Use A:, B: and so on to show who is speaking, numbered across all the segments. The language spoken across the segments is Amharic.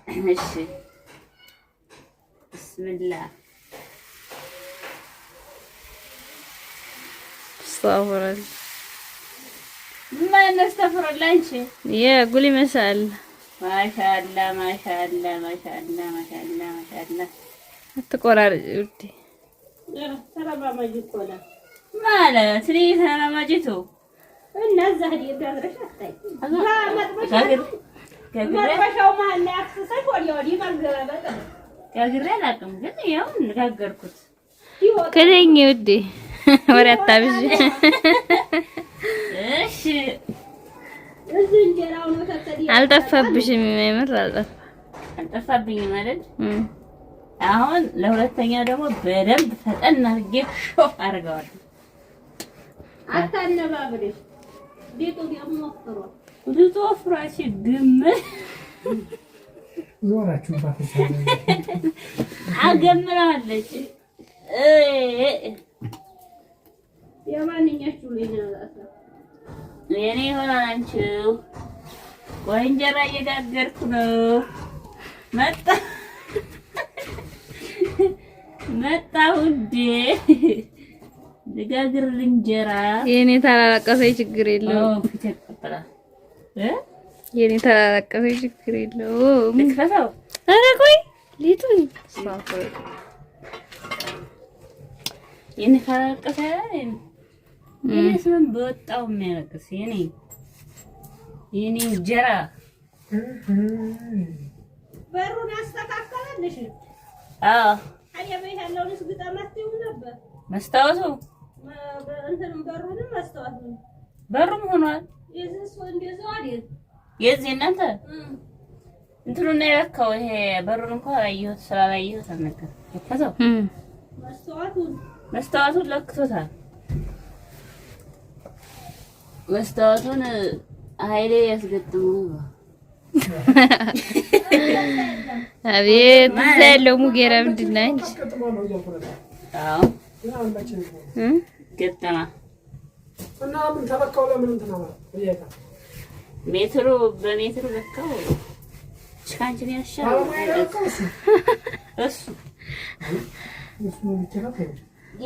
A: እሺ ብስሚላህ
B: استغفر
A: ما نستغفر الله انت
B: يا قولي مسأل
A: ما شاء الله ما شاء الله ما شاء الله ما شاء الله ما شاء الله
B: تقرر ودي
C: ترى ما جيت ولا
A: ما لا تريد انا ما جيتو
C: الناس زهدي يدرش حتى ما تبشوا ما اللي اخصصك وليودي مرغبه
A: كاغري لاكم ግን ያው ንጋገርኩት
B: ከደኝ ውዴ ወሬ አታብዥ
A: እሺ
C: እዚህ እንጀራው ነው ተከዲ
B: አልጠፋብሽም የምር
A: አልጠፋብኝ ማለት አሁን ለሁለተኛ ደግሞ በደንብ ፈጠን አድርጌ ሾፍ አድርገዋለሁ
C: አታነባብልሽ ዲቱ ደግሞ ወፍሮ
A: ዲቱ ወፍራሽ ድም
D: ዞራችሁ ባፈሰ
A: አገምራለች
C: የማንኛችሁ ልጅ ነው
A: የኔ ይሆናል አንቺው ወይ እንጀራ እየጋገርኩ ነው መጣ ውዴ ልጋግር እንጀራ
B: የኔ ተላላቀሰ ችግር የለውም የኔ ተላላቀሰ ችግር የለውም
A: ልክፈተው
B: ኧረ ቆይ ሊጡኝ ሳፈር
A: የኔ ተላላቀሰ የኔስ ምን በወጣው የሚያለቅስ የኔ እንጀራ
C: በሩን አስተካከለልሽ
A: አዎ
C: አያ በይ ያለውንስ ግጠማትው ነበር
A: መስታወቱ
C: እንትንም በሩንም መስታወቱ
A: በሩም ሆኗል
C: የዚህ ሰው እንደዛው አይደል
A: የዚህ እናንተ እንትኑ ነው ያልከው ይሄ በሩን እንኳን አየሁት ስላላየሁት አልነገር ከዛው መስታወቱን ለክቶታል መስታወቱን ኃይሌ ያስገጥመው
B: አቤት ዘለው ሙጌራ ምንድነው
A: አዎ ገጠማ
D: እና ምን ተበካው ለምን እንትና ማለት
A: ሜትሩ በሜትሩ ለካው ቻንችን ያሻው እሱ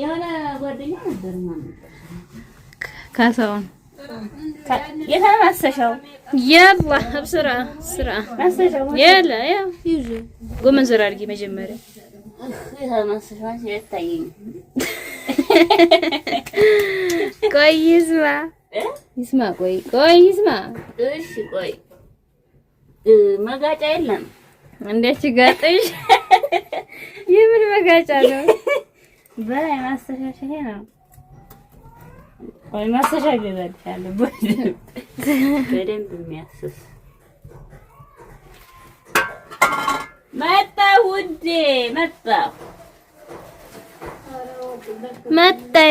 A: የሆነ ጓደኛ ነበር ማለት
B: ካሳውን
A: የተማሰሻው
B: يلا بسرعة بسرعة
A: ማሰሻው
B: يلا يا يجي قوم انزل ارقي مجمري
A: የተማሰሻው ሲታየኝ
B: ቆይ ይስማ ቆይ ይስማ
A: እሺ ቆይ መጋጫ የለም
B: እንዴት ጋጠሽ የምን መጋጫ ነው
A: በላይ ማሰሻሽ ይሄ ነው ቆይ ማሰሻ ገዛልሻለሁ በደንብ የሚያስስ መጣ ውዴ
B: መጣ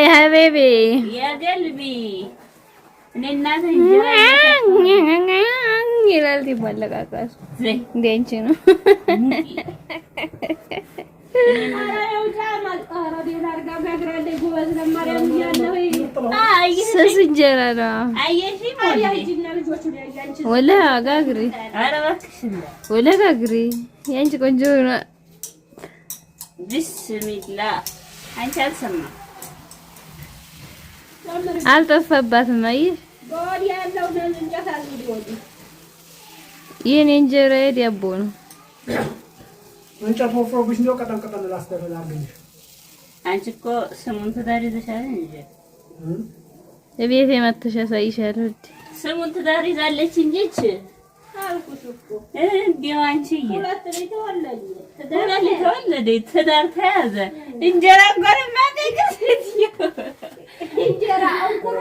B: يا حبيبي
A: يا قلبي እኔ እናቴ
B: ይላል ይባለቃቃስ
A: ዘይ
B: እንዴንቺ ነው ስስ እንጀራ ነው ወላ ጋግሪ
A: ኧረ እባክሽ
B: ወላ ጋግሪ ያንቺ ቆንጆ ነው
A: ቢስሚላህ አንቺ አልሰማ
B: አልጠፋባትም አየሽ
C: ጎዲ ያለው ነው እንጀታል ሊወዲ
B: የኔ እንጀራ ዳቦ ነው
D: እንጨት ወፍሮብሽ ነው ቀጠን ላስተላልኝ
A: አንቺ እኮ ስሙን ትዳር ይዘሻል እንጂ
B: እቤቴ መተሽ አሳይሻለሁ
A: ስሙን ትዳር ይዛለች እንጂ
C: አልኩሽ እኮ
A: እንዴው አንቺዬ
C: ሁለት ልጅ
A: ተወለደ ትዳር ተያዘ እንጀራ እንኳን ማገኘት
C: እንጀራ እንኩሮ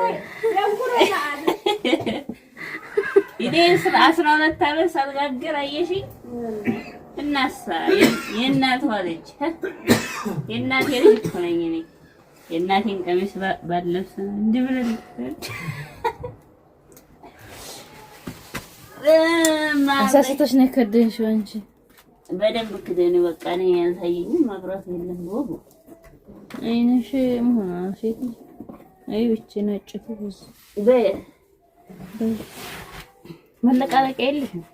A: ይዴስ 12 ዓመት ሳልጋገር አየሽኝ እናሳ የእናቷ ልጅ የእናቴ ልጅ እኮ ነኝ እኔ የእናቴን ቀሚስ ባለብስ እንዲህ ብለን
B: አሳስቶሽ ነው ከደንሽው አንቺ
A: በደንብ ክደኔ በቃ ነው ያልታየኝም ማብራት የለም ወጉ
B: አይነሽ መሆና ሴት አይ ብቻ ነጭ ትውዝ
A: በ መለቃለቅ የለሽም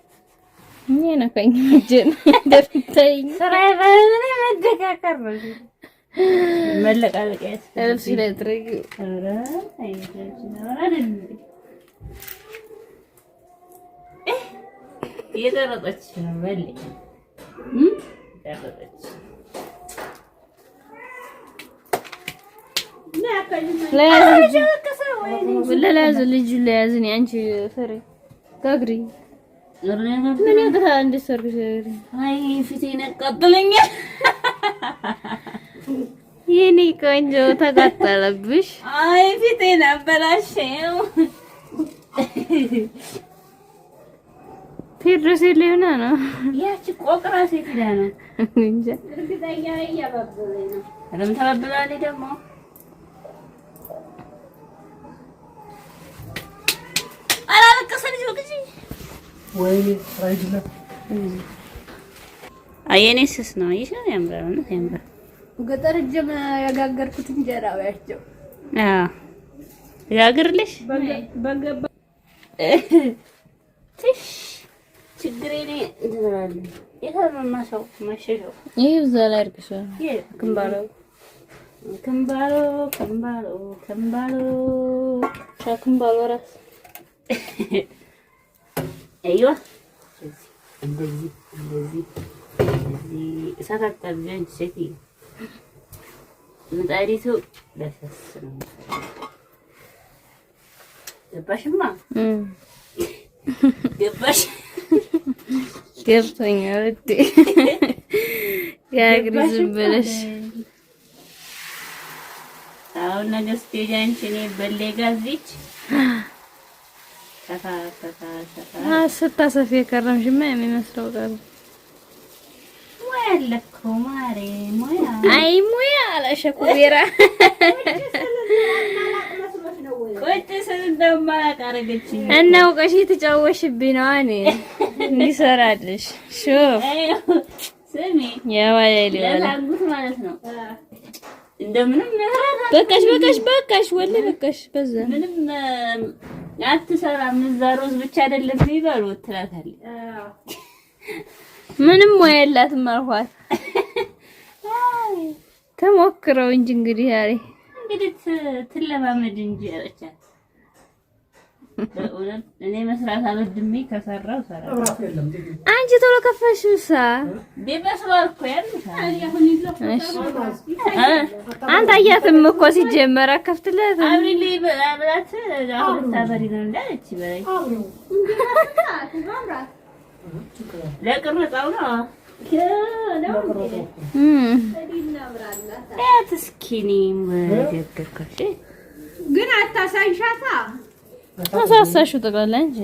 B: እኔ ነካኝ መጀን ደፍተኝ
A: ስራዬ ባይሆን መደካከር ነው መለቃለቂያ
B: እልፍ ለድረግ
A: ኧረ አይደለም አይደለም እየተረጠች ነው በል ተረጠች
B: ለላዝ ልጅ ለያዝኝ አንቺ ፍሬ ጋግሪ ምን ያደራ እንድሰርግ
A: አይ ፊቴን ያቃጥለኛል
B: የኔ ቆንጆ ተቃጠለብሽ
A: አይ ፊቴን አበላሸው
B: ቴድሮስ ሊሆና ነው
A: ያቺ ቆቅራ ሴት ዳ ነው
B: እንጃ
C: እርግጠኛ ያባበለኝ ነው
A: አለም ተባብላለች ደግሞ አላለቀሰ ልጅ ወግጂ
D: ወይኔ አይደለም
A: አየኔ ስስ ነው ይሻል ያምራል ነው ያምራል
C: ገጠር ጀም ያጋገርኩት እንጀራ ያቸው
A: አዎ ያጋግርልሽ
C: በገባ
A: ትሽ ችግሬኔ እንትን የተማማሰው ማሸሸው
B: ይሄው ዛላ አርክሽ
A: ክንባሎ ክንባሎ ክንባሎ ክንባሎ
B: ሻክምባሎ ራስ
A: አይዋ እንደዚህ እሳታታል ቢሆን ሴትዮ ምጣዲቱ ለሰስ ነው ገባሽማ ገባሽ
B: ገብቶኛል እቴ ያግሪ ዝም ብለሽ
A: አሁን ነገ ስትሄጂ አንቺ እኔ በሌ ጋዚች ሰፋ
B: ስታሰፊ የከረምሽማ የሚመስለው ጋር
A: ሙያ አለኮ ማሬ ሙያ
B: አይ ሙያ አላሸኩ ቤራ
A: ቆጭ ስለማላውቅ አደረገችኝ
B: እና አውቀሽ የተጫወሽብኝ ነው እኔ እንዲሰራልሽ ሹፍ
A: ስሚ
B: ያዋይል
A: ለታጉት ማለት ነው እንደምንም
B: በቃሽ ወለ በቃሽ በዛ
A: ምንም አትሰራም እዛ ሮዝ ብቻ አይደለም የሚበሉ ትላታለች
B: ምንም ሙያ የላትም አልኳት ተሞክረው እንጂ እንግዲህ ያሬ
A: እንግዲህ ትለማመድ እንጂ አለቻት እኔ መስራት አልወድም ከሰራው ሰራው
B: አንቺ ቶሎ ከፈሽውሳ
A: ቢመስሏል እኮ ያሉት
B: አንተ አያትም እኮ ሲጀመር አከፍትለት
A: አብሪሊ ብላት አሁን ታበሪ ነው እንዳለች በይ ለቅርጻው ነው እስኪኒ ወደከከሽ
C: ግን አታሳይሻታ
B: አሳሳሽው ጠቅላላ እንጂ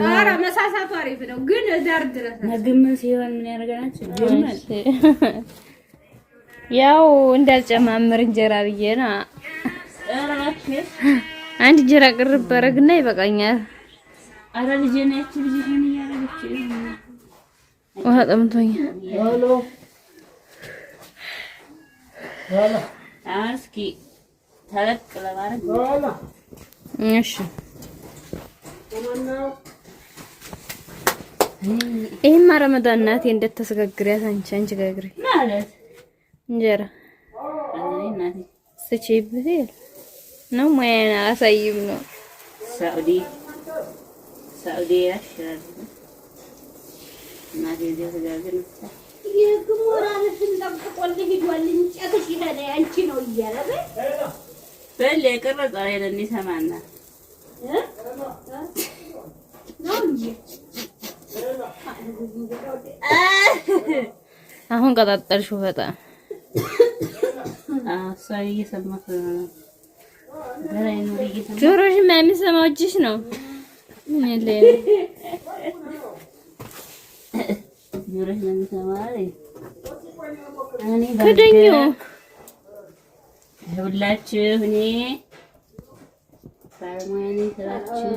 C: ኧረ መሳሳቱ አሪፍ ነው ግን ዳር ድረስ
A: ምግብ ሲሆን ምን ያደርገናችሁ ግመል
B: ያው እንዳልጨማምር እንጀራ ብዬ ነው
A: ኧረ እባክሽ
B: አንድ እንጀራ ቅርብ ባረግና ይበቃኛል
A: ኧረ ልጄ ነች ልጅሽን እያደረገች
B: ውሃ ጠምቶኛል
A: እስኪ ተለቅ ለማድረግ
B: እሺ ይሄማ ረመዳን እናቴ እንደተስጋግሪያት አንቺ ጋግሪ
A: ማለት
B: እንጀራ
A: እናቴ
B: ስቺብህ ነው ሙያን አሳይም ነው
A: ሳኡዲ ያሽራል እናቴ ተጋግሪ
C: የግሞራንሽን ጠብቆልህ ሂዷል እንጨትሽ ይሄዳ አንቺ ነው እያለ
A: በል የቀረጸው አይደል ይሰማና
C: ነው እንጂ
B: አሁን ቀጣጠልሽው በጣም
A: እሷ እየሰማት ነው በላይ ነው እየሰማት
B: ጆሮሽ የሚሰማው እጅሽ ነው ምን ያለ
A: ጆሮሽ ነው የሚሰማው እኔ
B: ከደኙ
A: ሁላችሁ እኔ ባለሙያ ነኝ ስላችሁ